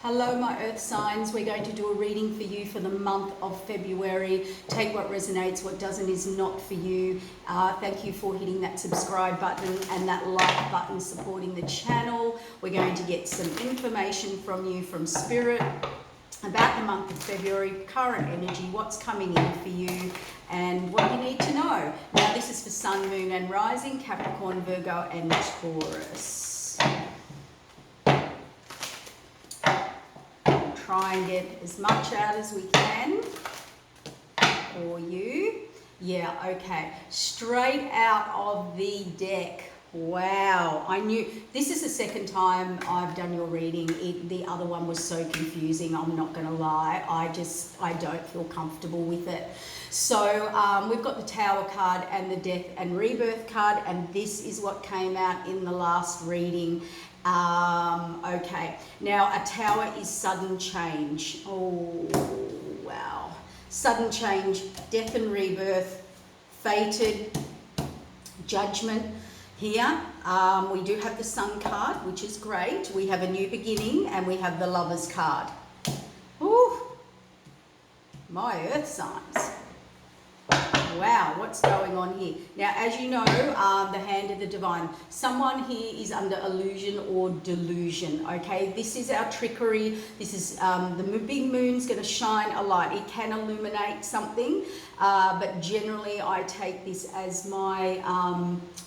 Hello, my earth signs. We're going to do a reading for you for the month of February. Take what resonates, what doesn't is not for you. Thank you for hitting that subscribe button and that like button supporting the channel. We're going to get some information from you from Spirit about the month of February, current energy, what's coming in for you, and what you need to know. Now, this is for Sun, Moon, and Rising, Capricorn, Virgo, and Taurus. Try and get as much out as we can for you. Yeah, okay. Straight out of the deck. Wow, I knew this is the second time I've done your reading. The other one was so confusing, I'm not going to lie. I don't feel comfortable with it. So we've got the Tower card and the Death and Rebirth card, and this is what came out in the last reading. Okay, now a Tower is sudden change. Oh, wow. Sudden change, death and rebirth, fated, judgment. Here, we do have the Sun card, which is great. We have a new beginning, and we have the Lovers card. Ooh, my earth signs. Wow, what's going on here? Now, as you know, the hand of the divine. Someone here is under illusion or delusion, okay? This is our trickery. This is the big moon's going to shine a light. It can illuminate something, but generally I take this as my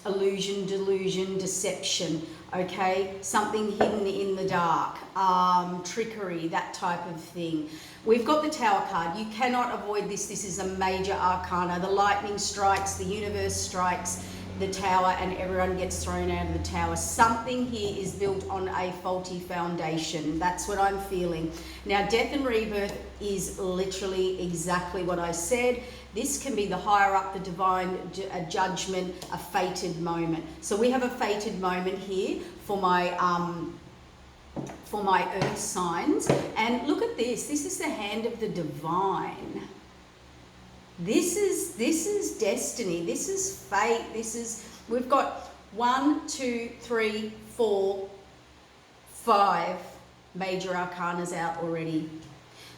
illusion, delusion, deception, okay? Something hidden in the dark, trickery, that type of thing. We've got the Tower card. You cannot avoid this. This is a major arcana. The lightning strikes, the universe strikes the Tower, and everyone gets thrown out of the Tower. Something here is built on a faulty foundation. That's what I'm feeling. Now, death and rebirth is literally exactly what I said. This can be the higher up, the divine, a judgment, a fated moment. So we have a fated moment here for my earth signs. And look at this. This is the hand of the divine. This is destiny. This is fate. We've got 1, 2, 3, 4, 5 major arcanas out already.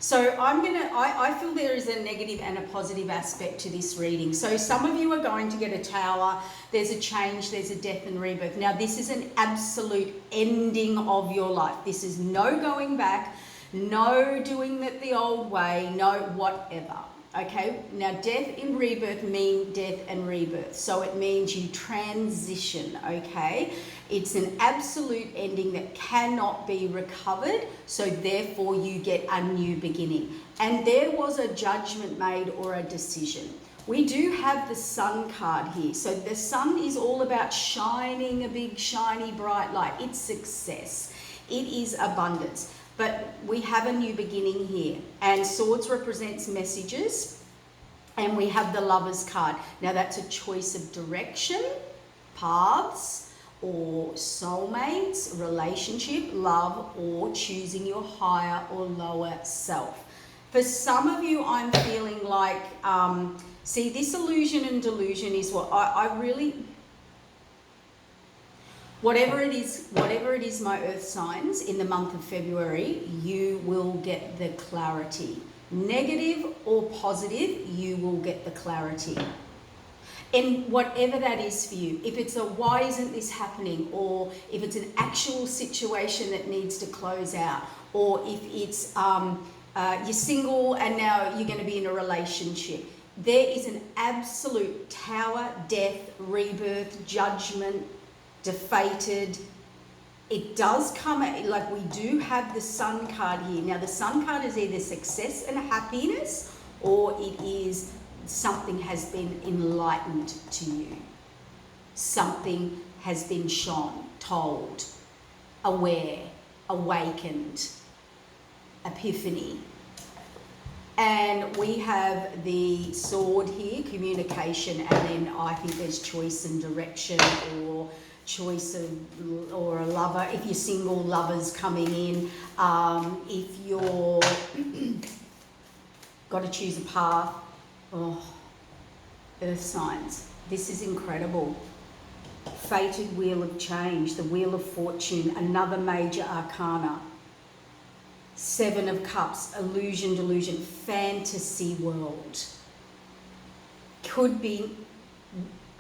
So I feel there is a negative and a positive aspect to this reading. So some of you are going to get a Tower, there's a change, there's a death and rebirth. Now this is an absolute ending of your life. This is no going back, no doing it the old way, no whatever. Okay, now death and rebirth mean death and rebirth. So it means you transition, okay? It's an absolute ending that cannot be recovered. So therefore you get a new beginning. And there was a judgment made or a decision. We do have the Sun card here. So the Sun is all about shining a big, shiny, bright light. It's success. It is abundance. But we have a new beginning here, and Swords represents messages, and we have the Lovers card. Now that's a choice of direction, paths, or soulmates, relationship, love, or choosing your higher or lower self. For some of you, I'm feeling like, see, this illusion and delusion is what I really... Whatever it is, my earth signs, in the month of February, you will get the clarity. Negative or positive, you will get the clarity. And whatever that is for you, if it's a why isn't this happening, or if it's an actual situation that needs to close out, or if it's you're single and now you're going to be in a relationship, there is an absolute Tower, death, rebirth, judgment, defeated. It does come like we do have the Sun card here. Now the Sun card is either success and happiness, or it is something has been enlightened to you. Something has been shown, told, aware, awakened, epiphany. And we have the Sword here, communication, and then I think there's choice and direction, or choice of, or a lover, if you're single, lovers coming in. If you're got to choose a path, oh, earth signs, this is incredible. Fated wheel of change, the wheel of fortune, another major arcana. Seven of Cups, illusion, delusion, fantasy world. Could be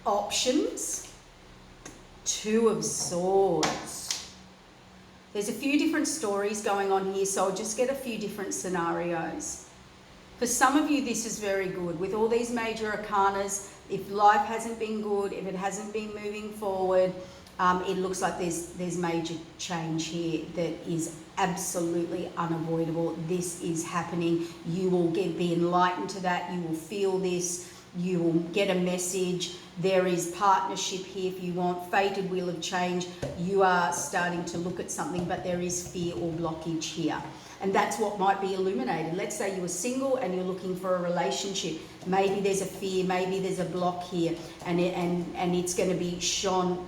options. Two of Swords. There's a few different stories going on here, so I'll just get a few different scenarios. For some of you, this is very good. With all these major arcanas, if life hasn't been good, if it hasn't been moving forward, it looks like there's major change here that is absolutely unavoidable. This is happening. You will be enlightened to that. You will feel this. You will get a message. There is partnership here if you want. Fated wheel of change. You are starting to look at something, but there is fear or blockage here. And that's what might be illuminated. Let's say you were single and you're looking for a relationship. Maybe there's a fear, maybe there's a block here, and it's going to be shown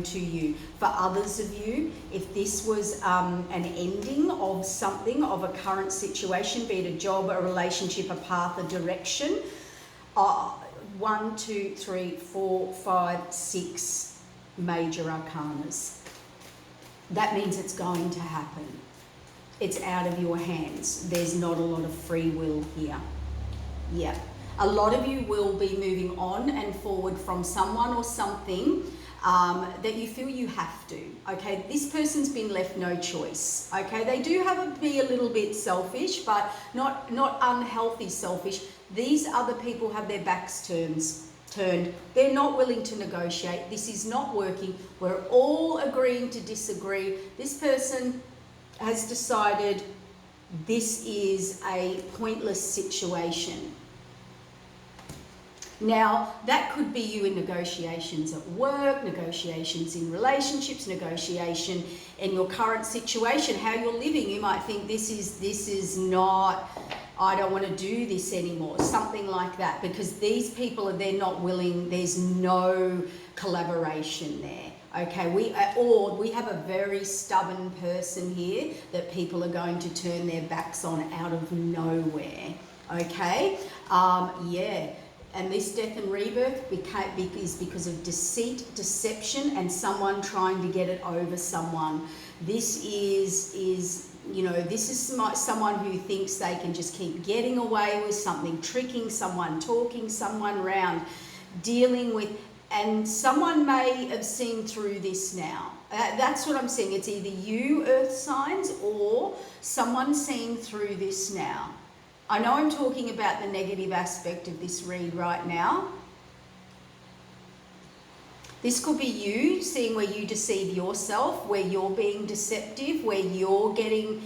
to you. For others of you, if this was an ending of something, of a current situation, be it a job, a relationship, a path, a direction, 1, 2, 3, 4, 5, 6 major arcanas. That means it's going to happen. It's out of your hands. There's not a lot of free will here. Yeah. A lot of you will be moving on and forward from someone or something that you feel you have to. Okay, this person's been left no choice. Okay, they do be a little bit selfish, but not unhealthy selfish. These other people have their backs turned. They're not willing to negotiate. This is not working. We're all agreeing to disagree. This person has decided this is a pointless situation. Now, that could be you in negotiations at work, negotiations in relationships, negotiation in your current situation, how you're living. You might think this is not, I don't want to do this anymore, something like that, because these people they're not willing, there's no collaboration there. Okay, we have a very stubborn person here that people are going to turn their backs on out of nowhere. Okay, yeah. And this death and rebirth is because of deceit, deception, and someone trying to get it over someone. This is someone who thinks they can just keep getting away with something, tricking someone, talking someone round, dealing with, and someone may have seen through this now. That's what I'm saying. It's either you, earth signs, or someone seeing through this now. I know I'm talking about the negative aspect of this read right now. This could be you seeing where you deceive yourself, where you're being deceptive, where you're getting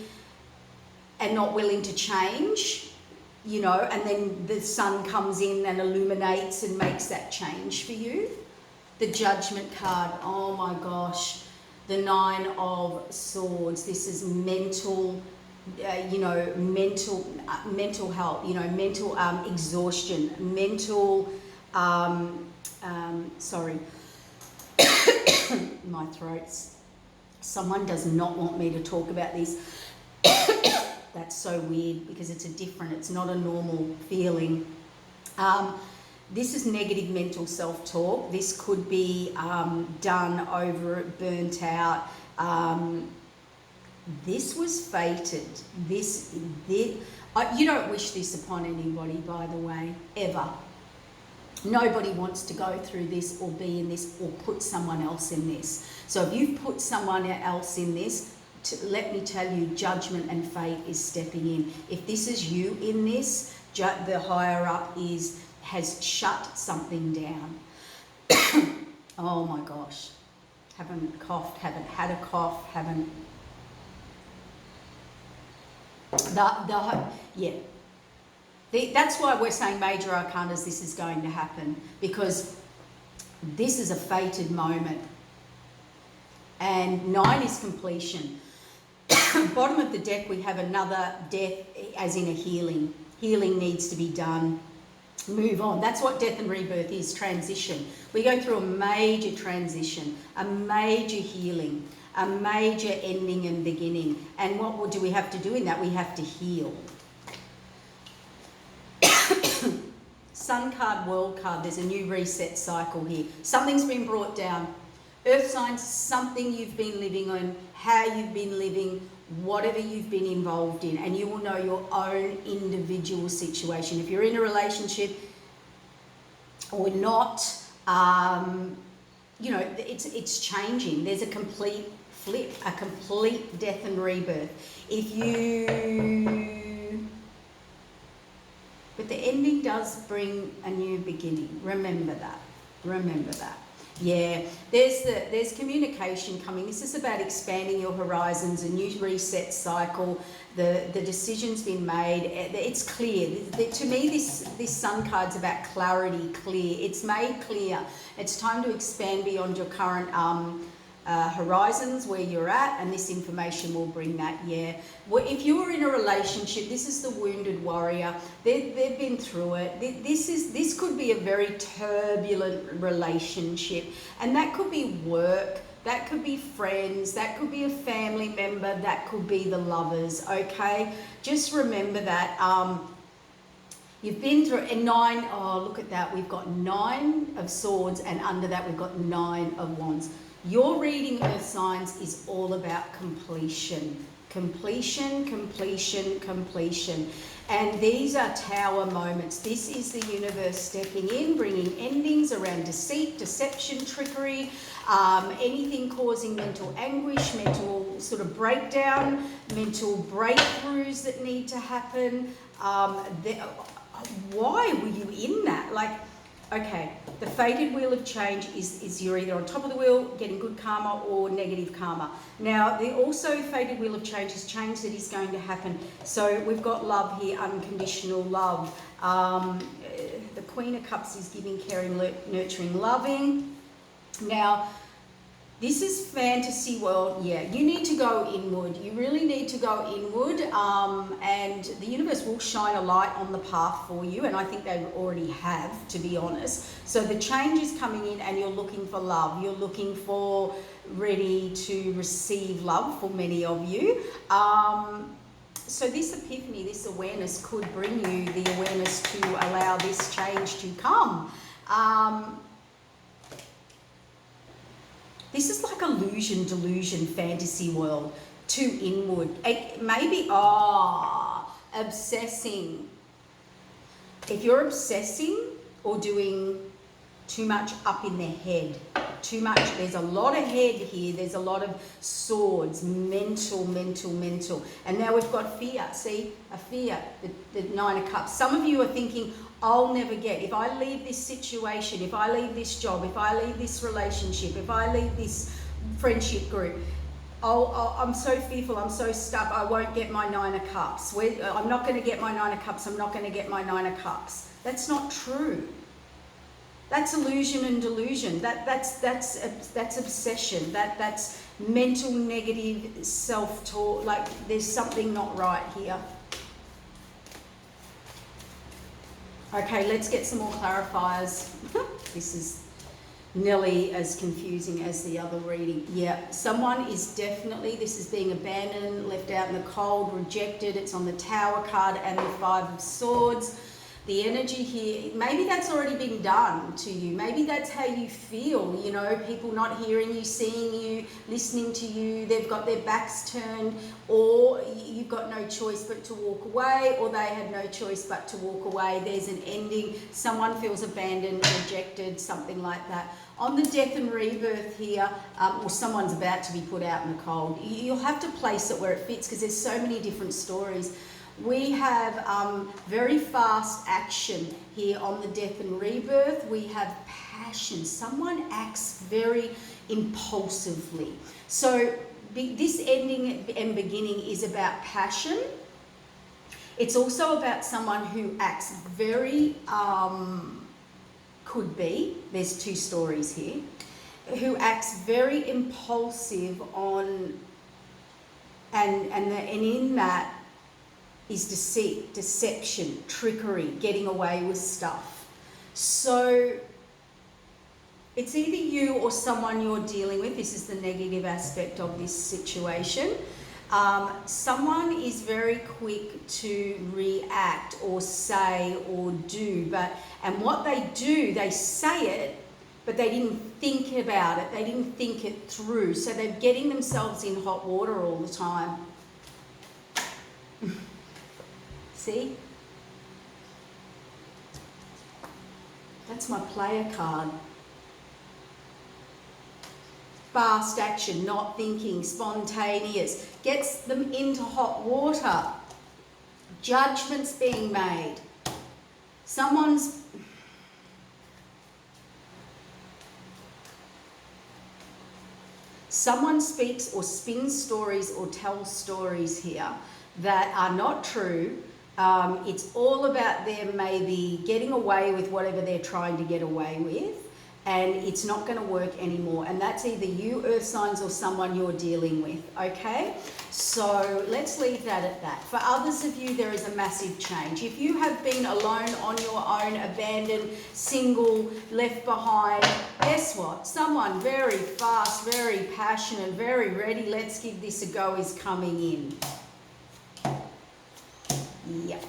and not willing to change, and then the sun comes in and illuminates and makes that change for you. The Judgment card, oh my gosh, the 9 of Swords. This is mental mental health, mental exhaustion, mental, sorry, my throat's, someone does not want me to talk about this. That's so weird because it's not a normal feeling. This is negative mental self-talk. This could be done over it, burnt out. This was fated. You don't wish this upon anybody, by the way, ever. Nobody wants to go through this or be in this or put someone else in this. So if you've put someone else in this, let me tell you, judgment and fate is stepping in. If this is you in this, the higher up has shut something down. Oh my gosh. Haven't coughed, haven't had a cough, haven't... That's why we're saying major arcanas, this is going to happen, because this is a fated moment. And 9 is completion. Bottom of the deck, we have another death, as in a healing. Healing needs to be done. Move on. That's what death and rebirth is, transition. We go through a major transition, a major healing, a major ending and beginning. And what do we have to do in that? We have to heal. Sun card, world card, there's a new reset cycle here. Something's been brought down. Earth signs, something you've been living on, how you've been living, whatever you've been involved in, and you will know your own individual situation. If you're in a relationship or not, you know, it's changing. There's a complete flip, a complete death and rebirth. But the ending does bring a new beginning. Remember that. Remember that. Yeah, there's communication coming. This is about expanding your horizons, a new reset cycle. The decision's been made. It's clear. To me, this Sun card's about clarity, clear. It's made clear. It's time to expand beyond your current horizons where you're at, and this information will bring that. Yeah, well, if you're in a relationship, this is the wounded warrior. They've been through it. This could be a very turbulent relationship, and that could be work, that could be friends, that could be a family member, that could be the lovers. Okay, just remember that you've been through a 9. Oh, look at that, we've got 9 of swords, and under that we've got 9 of wands. Your reading, Earth signs, is all about completion. Completion, completion, completion. And these are tower moments. This is the universe stepping in, bringing endings around deceit, deception, trickery, anything causing mental anguish, mental sort of breakdown, mental breakthroughs that need to happen. Why were you in that? Like, okay, the fated wheel of change is you're either on top of the wheel, getting good karma, or negative karma. Now, the also fated wheel of change is change that is going to happen. So we've got love here, unconditional love. The Queen of Cups is giving, caring, nurturing, loving. Now, this is fantasy world. Yeah, you need to go inward. You really need to go inward, and the universe will shine a light on the path for you, and I think they already have, to be honest. So the change is coming in, and you're looking for love. You're looking for, ready to receive love for many of you. So this epiphany, this awareness could bring you the awareness to allow this change to come. This is like illusion, delusion, fantasy world, too inward. Maybe, obsessing. If you're obsessing or doing too much up in the head, too much, there's a lot of head here, there's a lot of swords, mental. And now we've got fear, see, a fear, the 9 of Cups. Some of you are thinking, I'll never get, if I leave this situation, if I leave this job, if I leave this relationship, if I leave this friendship group, I'm so fearful, I'm so stuck, I won't get my 9 of Cups. I'm not going to get my 9 of Cups, I'm not going to get my 9 of Cups. That's not true. That's illusion and delusion. That's obsession. That's mental negative self-talk. Like, there's something not right here. Okay, let's get some more clarifiers. This is nearly as confusing as the other reading. Yeah, someone is definitely, this is being abandoned, left out in the cold, rejected. It's on the Tower card and the 5 of Swords. The energy here, maybe that's already been done to you. Maybe that's how you feel, you know, people not hearing you, seeing you, listening to you, they've got their backs turned, or you've got no choice but to walk away, or they had no choice but to walk away. There's an ending. Someone feels abandoned, rejected, something like that. On the death and rebirth here, or someone's about to be put out in the cold, you'll have to place it where it fits, because there's so many different stories. We have very fast action here on the death and rebirth. We have passion. Someone acts very impulsively. So this ending and beginning is about passion. It's also about someone who acts very, could be, there's 2 stories here, who acts very impulsive on, and in that, is deceit, deception, trickery, getting away with stuff. So it's either you or someone you're dealing with. This is the negative aspect of this situation. Someone is very quick to react or say or do, and what they do, they say it, but they didn't think about it. They didn't think it through. So they're getting themselves in hot water all the time. See? That's my player card. Fast action, not thinking, spontaneous. Gets them into hot water. Judgments being made. Someone speaks or spins stories or tells stories here that are not true. It's all about them maybe getting away with whatever they're trying to get away with, and it's not going to work anymore. And that's either you, earth signs, or someone you're dealing with, okay? So let's leave that at that. For others of you, there is a massive change. If you have been alone, on your own, abandoned, single, left behind, guess what? Someone very fast, very passionate, very ready, let's give this a go is coming in. Yep.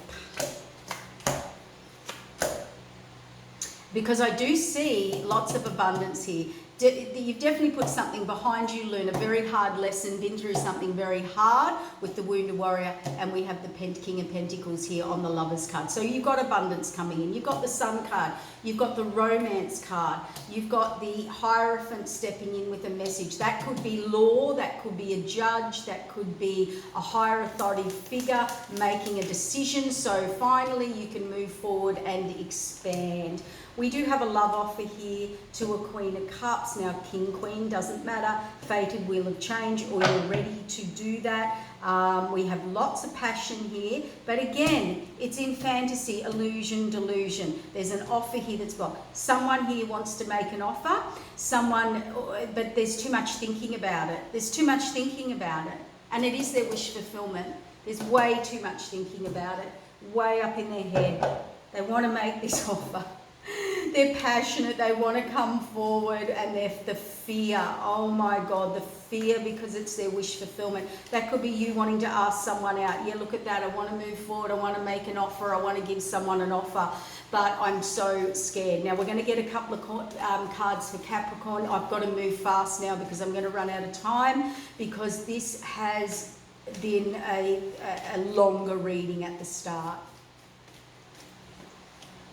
Because I do see lots of abundance here. You've definitely put something behind you, learned a very hard lesson, been through something very hard with the Wounded Warrior, and we have the King of Pentacles here on the Lovers card. So you've got abundance coming in. You've got the Sun card. You've got the Romance card. You've got the Hierophant stepping in with a message. That could be law, that could be a judge, that could be a higher authority figure making a decision. So finally you can move forward and expand. We do have a love offer here to a Queen of Cups. Now, King, Queen, doesn't matter. Fated, Wheel of Change, or you're ready to do that. We have lots of passion here. But again, it's in fantasy, illusion, delusion. There's an offer here that's blocked. Someone here wants to make an offer. But there's too much thinking about it. There's too much thinking about it. And it is their wish fulfillment. There's way too much thinking about it. Way up in their head. They want to make this offer. They're passionate, they want to come forward, and the fear, oh my God, the fear, because it's their wish fulfillment. That could be you wanting to ask someone out. Yeah, look at that, I want to move forward, I want to make an offer, I want to give someone an offer, but I'm so scared. Now, we're going to get a couple of cards for Capricorn. I've got to move fast now because I'm going to run out of time, because this has been a longer reading at the start.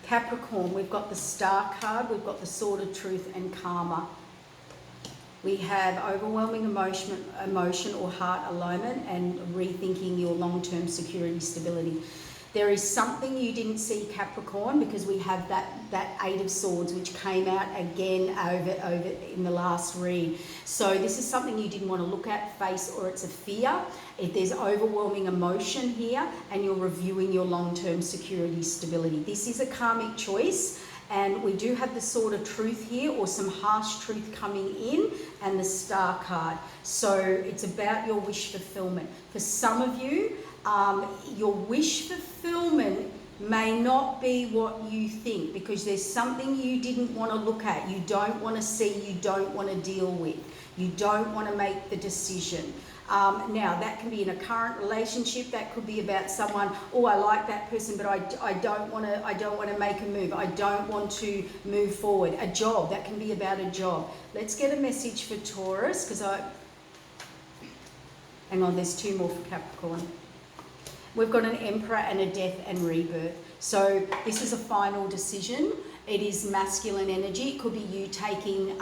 Capricorn, we've got the Star card, we've got the Sword of Truth and Karma. We have overwhelming emotion or heart alignment and rethinking your long-term security, stability. There is something you didn't see, Capricorn, because we have that Eight of Swords, which came out again over in the last read. So this is something you didn't want to look at, face, or it's a fear. If there's overwhelming emotion here, and you're reviewing your long-term security, stability. This is a karmic choice. And we do have the Sword of Truth here, or some harsh truth coming in, and the Star card. So it's about your wish fulfillment. For some of you, your wish fulfillment may not be what you think, because there's something you didn't want to look at, you don't want to see, you don't want to deal with, you don't want to make the decision. Now, that can be in a current relationship. That could be about someone, oh, I like that person, but I don't want to make a move. I don't want to move forward. A job, that can be about a job. Let's get a message for Taurus, because hang on, there's two more for Capricorn. We've got an Emperor and a Death and Rebirth. So this is a final decision. It is masculine energy. It could be you taking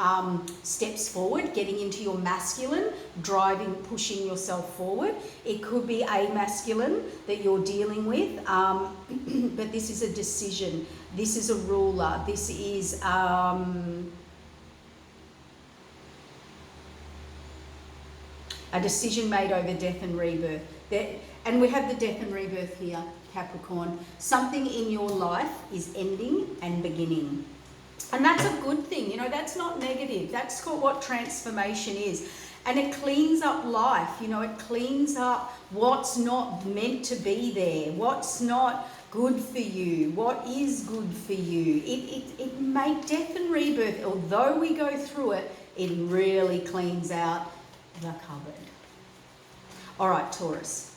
steps forward, getting into your masculine, driving, pushing yourself forward. It could be a masculine that you're dealing with, but this is a decision. This is a ruler. This is a decision made over death and rebirth. And we have the Death and Rebirth here, Capricorn. Something in your life is ending and beginning. And that's a good thing, you know, that's not negative. That's what transformation is. And it cleans up life, you know, it cleans up what's not meant to be there, what's not good for you, what is good for you. It makes Death and Rebirth, although we go through it, it really cleans out the cupboard. All right, Taurus.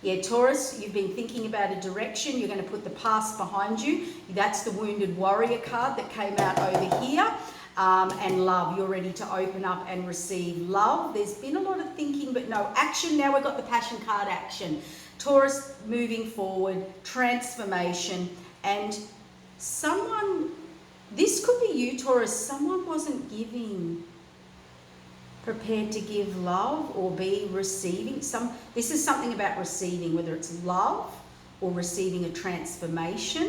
Yeah, Taurus, you've been thinking about a direction. You're going to put the past behind you. That's the Wounded Warrior card that came out over here. and love. You're ready to open up and receive love. There's been a lot of thinking, but no action. Now we've got the passion card action. Taurus moving forward, transformation, and someone, this could be you, Taurus, someone wasn't prepared to give love or be receiving. This is something about receiving, whether it's love or receiving a transformation.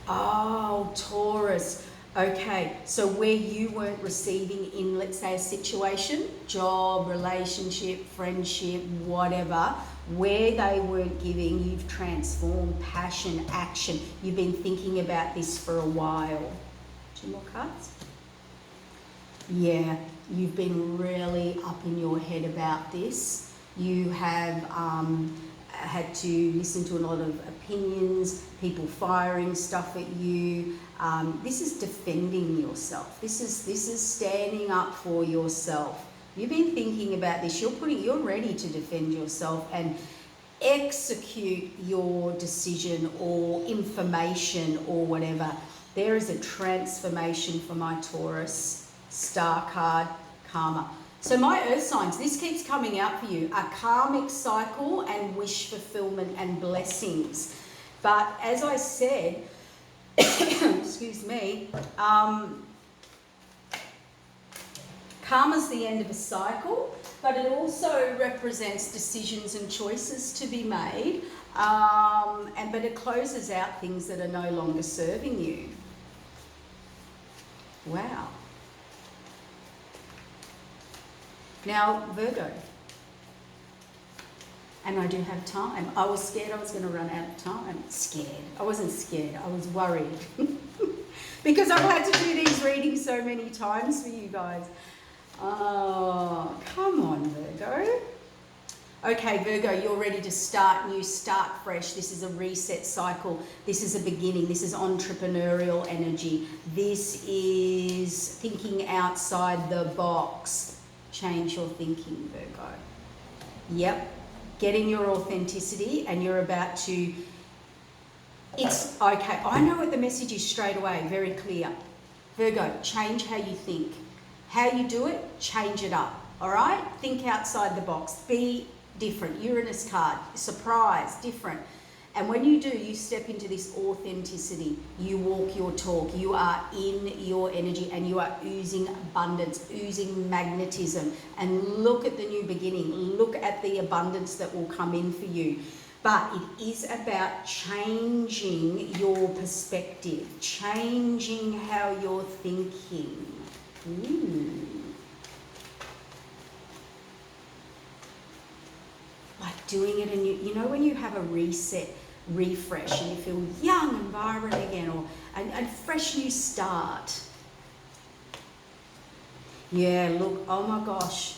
Oh, Taurus. Okay, so where you weren't receiving in, let's say, a situation, job, relationship, friendship, whatever, where they weren't giving, you've transformed, passion, action. You've been thinking about this for a while. 2 more cards. Yeah, you've been really up in your head about this. You have had to listen to a lot of opinions, people firing stuff at you. This is defending yourself. This is standing up for yourself. You've been thinking about this. You're ready to defend yourself and execute your decision or information or whatever. There is a transformation for my Taurus. Star card, karma. So my earth signs, this keeps coming out for you, a karmic cycle and wish fulfillment and blessings. But as I said, excuse me, karma's the end of a cycle, but it also represents decisions and choices to be made, but it closes out things that are no longer serving you. Wow. Now, Virgo, and I do have time. I was scared I was going to run out of time. Scared. I wasn't scared. I was worried because I've had to do these readings so many times for you guys. Oh, come on, Virgo. Okay, Virgo, you're ready to start new, start fresh. This is a reset cycle. This is a beginning. This is entrepreneurial energy. This is thinking outside the box. Change your thinking, Virgo. Yep. Get in your authenticity and you're about to... It's okay. I know what the message is straight away, very clear. Virgo, change how you think. How you do it, change it up. All right? Think outside the box. Be different. Uranus card. Surprise. Different. And when you do, you step into this authenticity. You walk your talk. You are in your energy and you are oozing abundance, oozing magnetism. And look at the new beginning. Look at the abundance that will come in for you. But it is about changing your perspective, changing how you're thinking. Like doing it, and you know when you have a reset, refresh, and you feel young and vibrant again, or a fresh new start. Yeah, look, oh my gosh.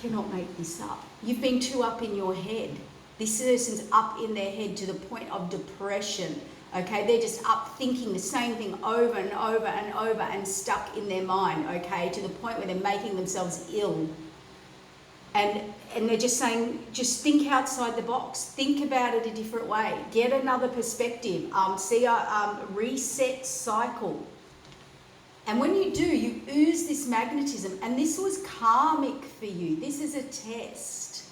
Cannot make this up. You've been too up in your head. This person's up in their head to the point of depression. Okay, they're just up thinking the same thing over and over and over and stuck in their mind, okay, to the point where they're making themselves ill. And they're just saying, just think outside the box. Think about it a different way. Get another perspective. See a reset cycle. And when you do, you ooze this magnetism. And this was karmic for you. This is a test.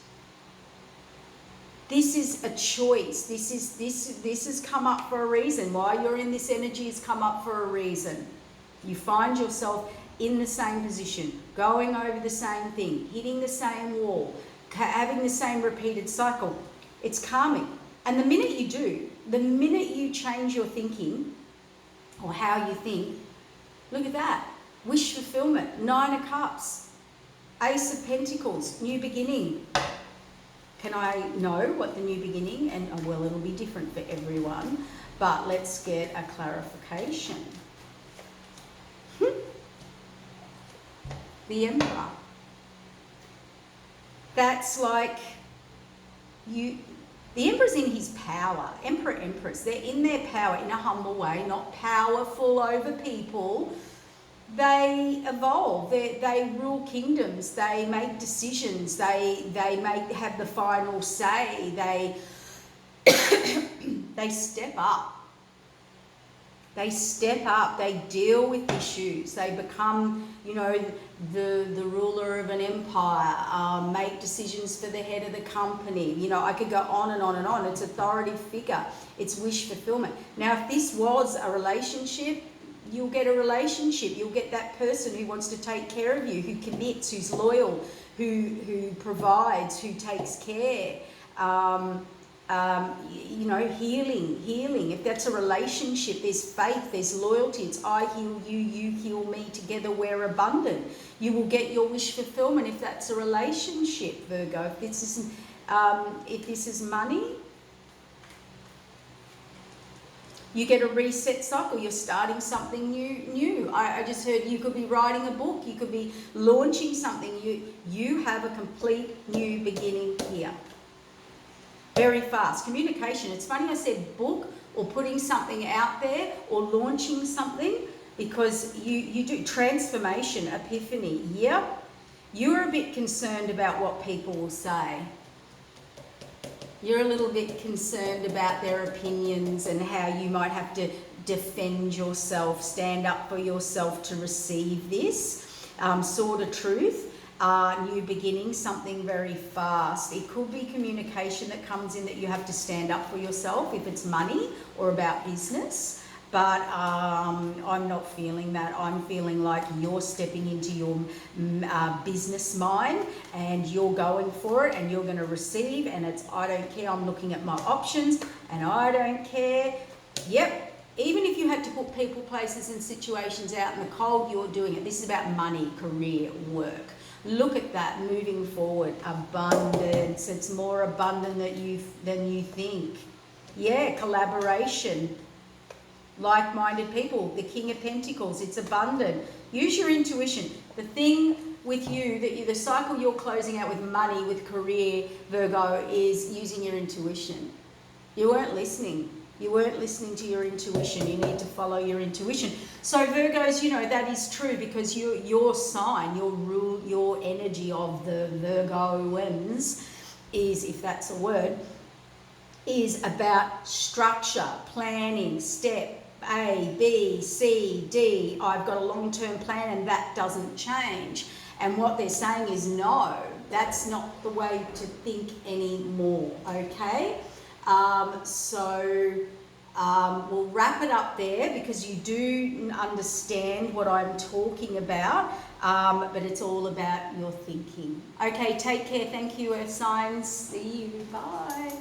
This is a choice. This has come up for a reason. Why you're in this energy has come up for a reason. You find yourself in the same position, going over the same thing, hitting the same wall, having the same repeated cycle. It's karmic. And the minute you do, the minute you change your thinking or how you think, look at that. Wish fulfillment, 9 of Cups, Ace of Pentacles, new beginning. Can I know what the new beginning? And well, it'll be different for everyone, but let's get a clarification. The Emperor. That's like you. The Emperor's in his power. Emperor, Empress. They're in their power in a humble way, not powerful over people. They evolve. They rule kingdoms. They make decisions. They have the final say. They step up. They step up, they deal with issues, they become, you know, the ruler of an empire, make decisions for the head of the company. You know, I could go on and on and on. It's authority figure, it's wish fulfillment. Now, if this was a relationship, you'll get a relationship. You'll get that person who wants to take care of you, who commits, who's loyal, who provides, who takes care. You know, healing. If that's a relationship, there's faith, there's loyalty. It's I heal you, you heal me, together we're abundant. You will get your wish fulfillment if that's a relationship, Virgo. If this is money, you get a reset cycle. You're starting something new. I just heard you could be writing a book. You could be launching something. You have a complete new beginning here. Very fast. Communication. It's funny I said book or putting something out there or launching something, because you do transformation, epiphany. Yep. You're a bit concerned about what people will say. You're a little bit concerned about their opinions and how you might have to defend yourself, stand up for yourself to receive this sort of truth. New beginning, something very fast. It could be communication that comes in that you have to stand up for yourself if it's money or about business. But I'm not feeling that. I'm feeling like you're stepping into your business mind and you're going for it and you're going to receive, and it's I don't care, I'm looking at my options and I don't care. Yep. Even if you had to put people, places and situations out in the cold, you're doing it. This is about money, career, work. Look at that, moving forward. Abundance. It's more abundant than you think. Yeah, collaboration. Like-minded people. The King of Pentacles. It's abundant. Use your intuition. The thing with you, the cycle you're closing out with money, with career, Virgo, is using your intuition. You weren't listening. You weren't listening to your intuition. You need to follow your intuition. So Virgos, you know, that is true, because your sign, your energy of the Virgoans is, if that's a word, is about structure, planning, step A, B, C, D. I've got a long-term plan and that doesn't change. And what they're saying is, no, that's not the way to think anymore, okay? We'll wrap it up there, because you do understand what I'm talking about, but it's all about your thinking. Okay, take care. Thank you, Earth signs. See you. Bye.